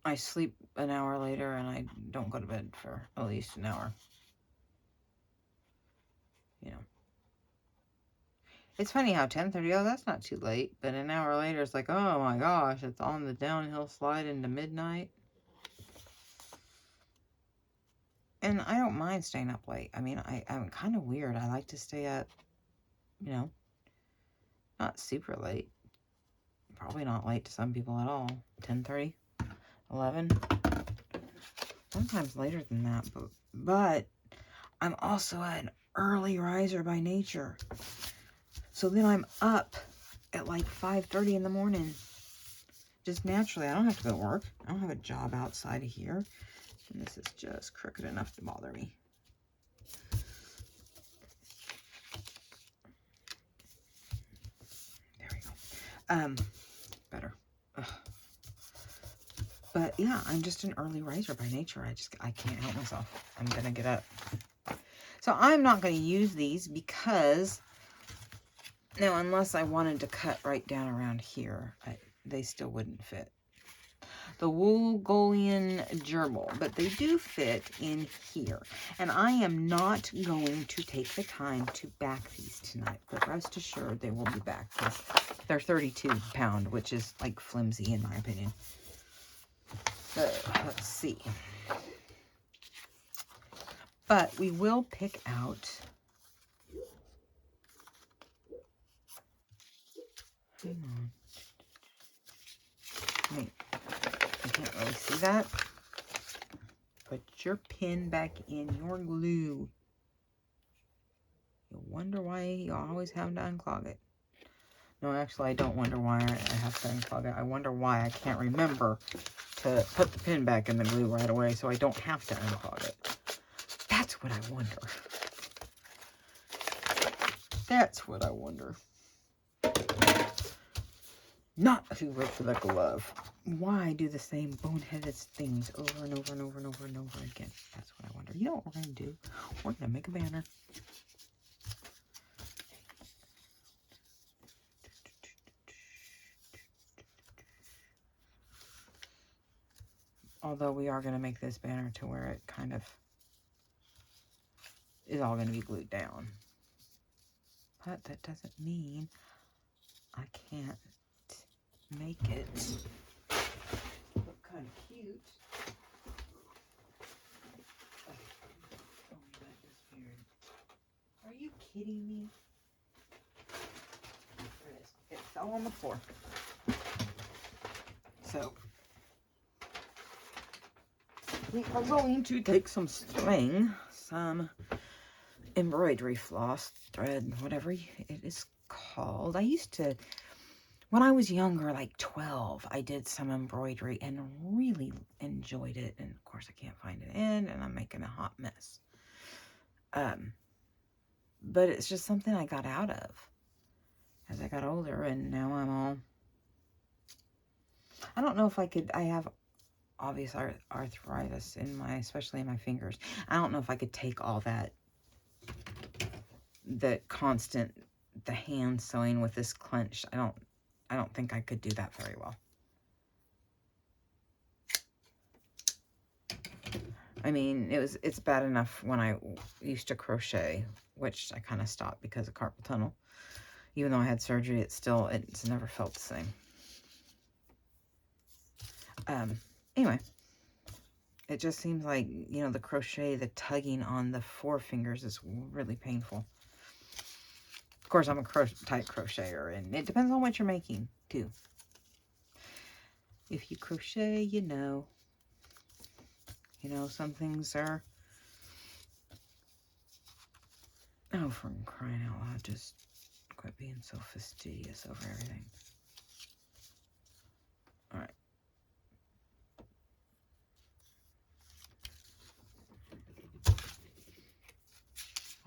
I sleep an hour later and I don't go to bed for at least an hour. You know. It's funny how 10:30, oh, that's not too late. But an hour later, it's like, oh my gosh, it's on the downhill slide into midnight. And I don't mind staying up late. I mean, I'm kind of weird. I like to stay up, you know, not super late. Probably not late to some people at all. 10:30, 11. Sometimes later than that. But I'm also an early riser by nature. So then I'm up at like 5:30 in the morning. Just naturally. I don't have to go to work. I don't have a job outside of here. And this is just crooked enough to bother me. There we go. Better. Ugh. But yeah, I'm just an early riser by nature. I can't help myself. I'm going to get up. So I'm not going to use these because, now unless I wanted to cut right down around here, they still wouldn't fit. The Woolgolian gerbil, but they do fit in here. And I am not going to take the time to back these tonight, but rest assured they will be back. They're 32 pound, which is like flimsy in my opinion. So let's see. But we will pick out, hang on, wait, I can't really see that. Put your pin back in your glue. You wonder why you always have to unclog it. No, actually, I don't wonder why I have to unclog it. I wonder why I can't remember to put the pin back in the glue right away so I don't have to unclog it. That's what I wonder. That's what I wonder. Not who wrote for the glove. Why do the same boneheaded things over and over and over and over and over again? That's what I wonder. You know what we're going to do? We're going to make a banner. Although we are going to make this banner to where it kind of is all going to be glued down. But that doesn't mean I can't make it look kind of cute. Oh, that is weird. Are you kidding me? There it is. It fell on the floor. So we are going to take some string, some embroidery floss, thread, whatever it is called. I used to, when I was younger, like 12, I did some embroidery and really enjoyed it. And of course I can't find an end and I'm making a hot mess. But it's just something I got out of as I got older, and now I'm all, I don't know if I could, I have obvious arthritis in my, especially in my fingers. I don't know if I could take all that, the constant, the hand sewing with this clenched. I don't think I could do that very well. I mean, it's bad enough when I used to crochet, which I kind of stopped because of carpal tunnel. Even though I had surgery, it's never felt the same. Anyway, it just seems like, you know, the crochet, the tugging on the forefingers is really painful. Of course, I'm a tight crocheter, and it depends on what you're making, too. If you crochet, you know, some things are, oh, for crying out loud, just quit being so fastidious over everything. All right.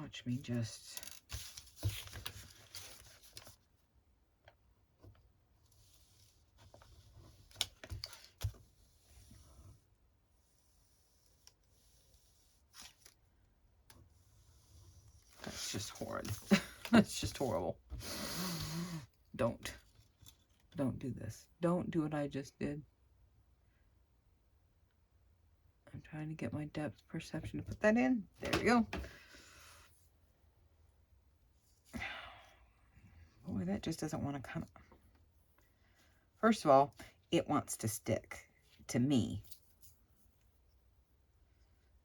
Watch me just... That's just horrid. That's just horrible. Don't do this. Don't do what I just did. I'm trying to get my depth perception to put that in. There we go. Boy, that just doesn't want to come. First of all, it wants to stick to me.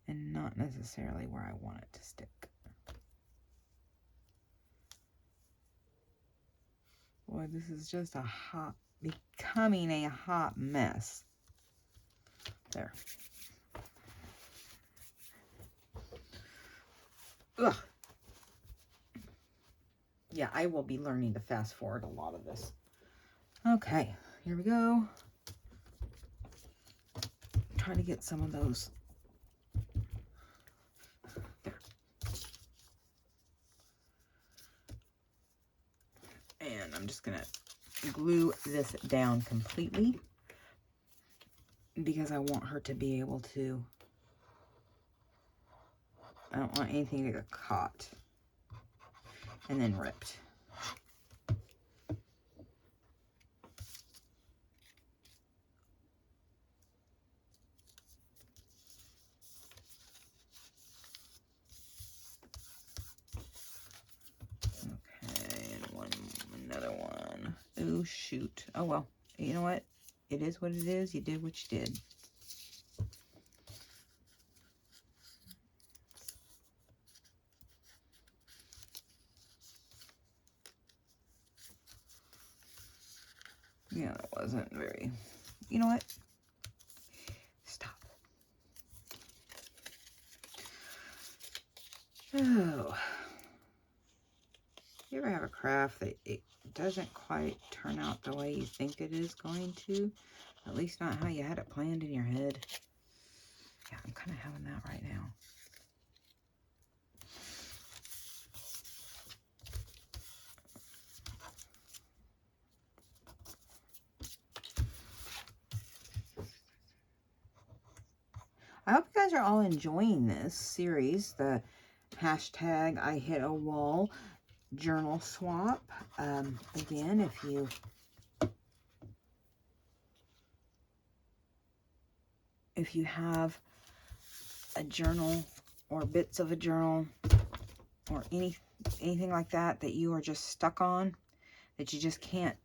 And not necessarily where I want it to stick. Boy, this is just becoming a hot mess. There. Ugh. Yeah, I will be learning to fast forward a lot of this. Okay, here we go. Try to get some of those. There. And I'm just gonna glue this down completely because I want her to be able to, I don't want anything to get caught and then ripped. Okay, and another one. Oh, shoot. Oh, well, you know what? It is what it is. You did what you did. Yeah, it wasn't very... You know what? Stop. Oh. You ever have a craft that it doesn't quite turn out the way you think it is going to? At least not how you had it planned in your head. Yeah, I'm kind of having that right now. I hope you guys are all enjoying this series, the hashtag I hit a wall journal swap. Again, if you have a journal or bits of a journal or anything like that that you are just stuck on, that you just can't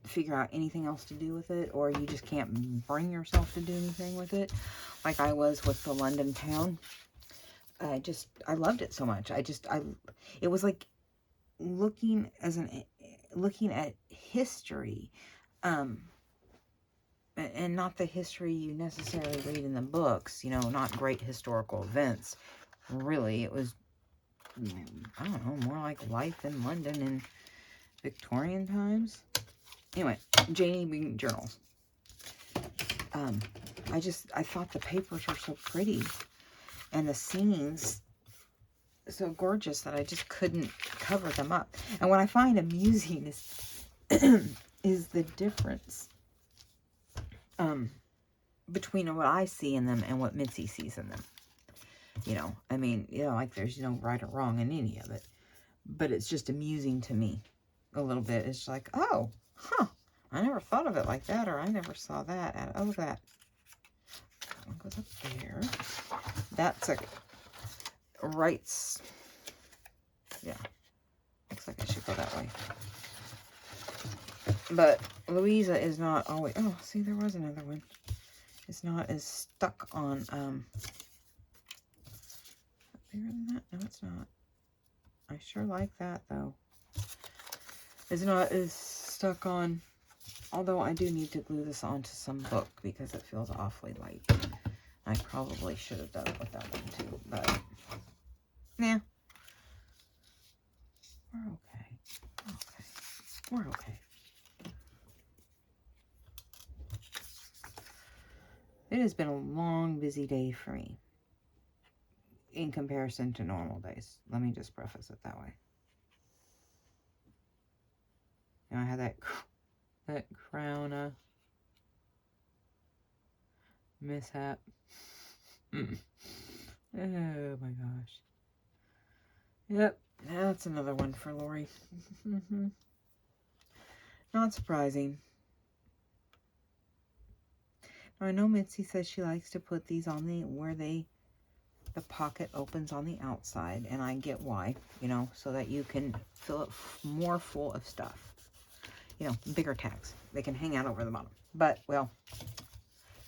figure out anything else to do with it, or you just can't bring yourself to do anything with it, like I was with the London town. I loved it so much. It was like looking at history, and not the history you necessarily read in the books, you know, not great historical events. Really, it was, I don't know, more like life in London in Victorian times. Anyway, Janie Bean journals. I thought the papers were so pretty and the scenes so gorgeous that I just couldn't cover them up. And what I find amusing is is the difference between what I see in them and what Mitzi sees in them. You know, I mean, you know, like there's no right or wrong in any of it, but it's just amusing to me a little bit. It's like, oh, huh, I never thought of it like that, or I never saw that. And oh, that one goes up there. That's a rights. Yeah, looks like I should go that way. But Louisa is not always... Oh, see, there was another one. It's not as stuck on... Bigger than that? No, it's not. I sure like that, though. It's not as stuck on... Although I do need to glue this onto some book because it feels awfully light. I probably should have done it with that one, too. But, nah. We're okay. We're okay. It has been a long, busy day for me in comparison to normal days. Let me just preface it that way. You know, I had that crown mishap. Oh my gosh. Yep, that's another one for Lori. Not surprising. Now, I know Mitzi says she likes to put these on the pocket opens on the outside, and I get why, you know, so that you can fill it more full of stuff. You know, bigger tags. They can hang out over the bottom. But, well,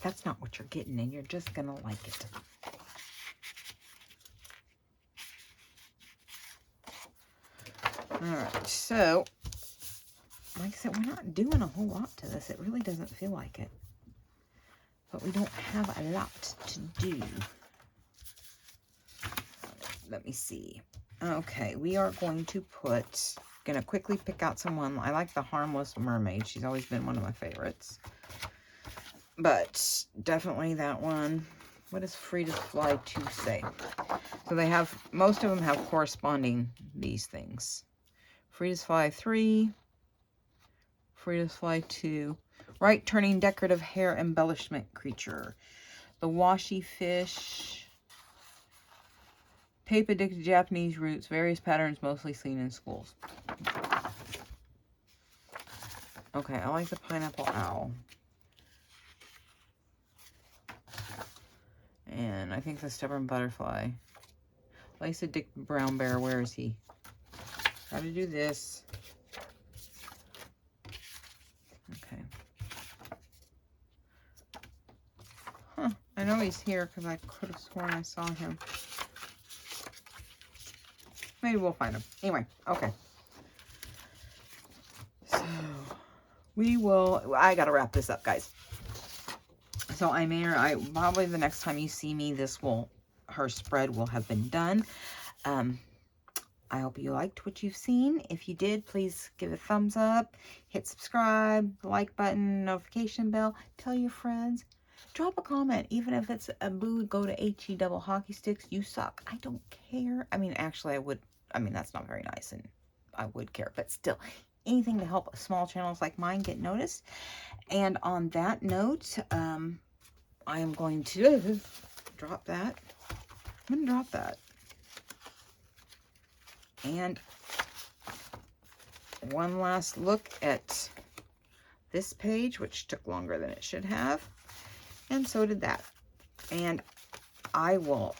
that's not what you're getting, and you're just gonna like it. Alright, so, like I said, we're not doing a whole lot to this. It really doesn't feel like it. But we don't have a lot to do. Let me see. Okay, we are going to gonna quickly pick out someone. I like the Harmless Mermaid. She's always been one of my favorites. But definitely that one. What does Free to Fly 2 say? So they have, most of them have corresponding these things. Free to Fly 3. Free to Fly 2. Right turning decorative hair embellishment creature. The washi fish. Tape addicted Japanese roots. Various patterns mostly seen in schools. Okay, I like the pineapple owl. And I think the stubborn butterfly. Lace addicted brown bear. Where is he? Got to do this. Okay. Huh. I know he's here because I could have sworn I saw him. Maybe we'll find him. Anyway, okay. So, I gotta wrap this up, guys. So probably the next time you see me, her spread will have been done. I hope you liked what you've seen. If you did, please give it a thumbs up, hit subscribe, the like button, notification bell, tell your friends, drop a comment, even if it's a boo, go to HE double hockey sticks, you suck. I don't care. I mean, actually, that's not very nice, and I would care, but still, anything to help small channels like mine get noticed. And on that note, I am going to drop that. I'm going to drop that. And one last look at this page, which took longer than it should have. And so did that. And I will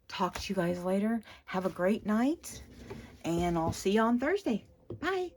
talk to you guys later. Have a great night. And I'll see you on Thursday. Bye.